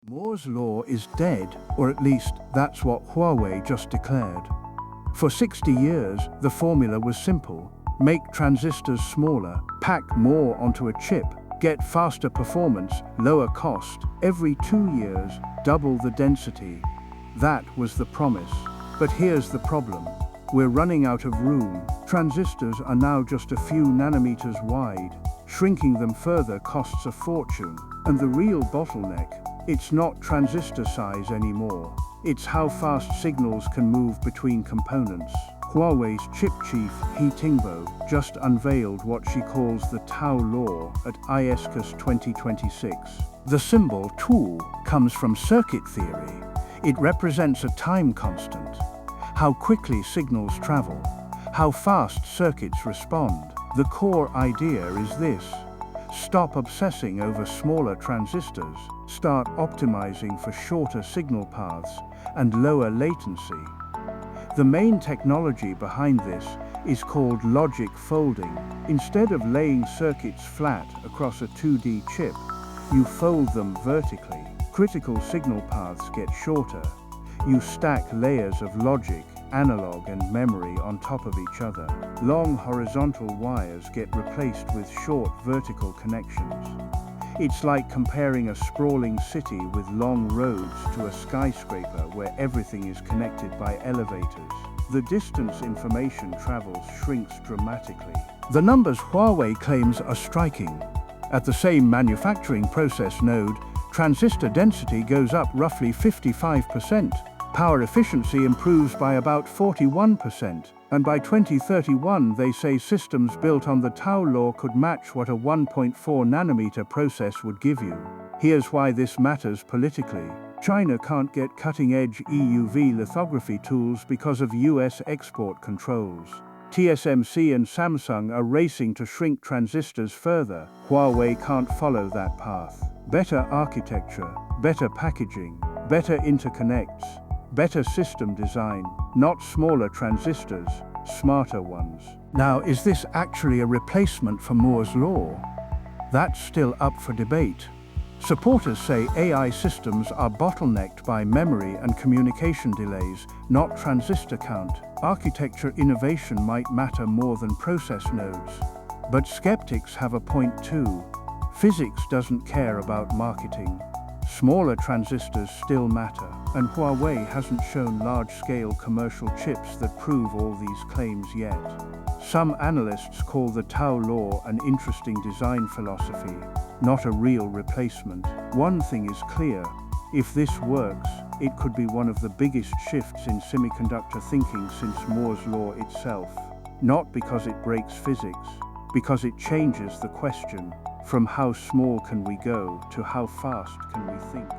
Moore's law is dead, or at least that's what Huawei just declared. For 60 years, the formula was simple. Make transistors smaller, pack more onto a chip, get faster performance, lower cost. Every 2 years, double the density. That was the promise. But here's the problem. We're running out of room. Transistors are now just a few nanometers wide. Shrinking them further costs a fortune. And the real bottleneck, it's not transistor size anymore. It's how fast signals can move between components. Huawei's chip chief, He Tingbo, just unveiled what she calls the Tau law at ISCUS 2026. The symbol Tau comes from circuit theory. It represents a time constant. How quickly signals travel, how fast circuits respond. The core idea is this. Stop obsessing over smaller transistors, start optimizing for shorter signal paths and lower latency. The main technology behind this is called logic folding. Instead of laying circuits flat across a 2D chip, you fold them vertically. Critical signal paths get shorter. You stack layers of logic, analog and memory on top of each other. Long horizontal wires get replaced with short vertical connections. It's like comparing a sprawling city with long roads to a skyscraper where everything is connected by elevators. The distance information travels shrinks dramatically. The numbers Huawei claims are striking. At the same manufacturing process node, transistor density goes up roughly 55%. Power efficiency improves by about 41%, and by 2031 they say systems built on the Tau law could match what a 1.4 nanometer process would give you. Here's why this matters politically. China can't get cutting-edge EUV lithography tools because of US export controls. TSMC and Samsung are racing to shrink transistors further. Huawei can't follow that path. Better architecture, better packaging, better interconnects. Better system design, not smaller transistors, smarter ones. Now, is this actually a replacement for Moore's law? That's still up for debate. Supporters say AI systems are bottlenecked by memory and communication delays, not transistor count. Architecture innovation might matter more than process nodes. But skeptics have a point too. Physics doesn't care about marketing. Smaller transistors still matter, and Huawei hasn't shown large-scale commercial chips that prove all these claims yet. Some analysts call the Tau law an interesting design philosophy, not a real replacement. One thing is clear, if this works, it could be one of the biggest shifts in semiconductor thinking since Moore's law itself. Not because it breaks physics, because it changes the question. From how small can we go to how fast can we think?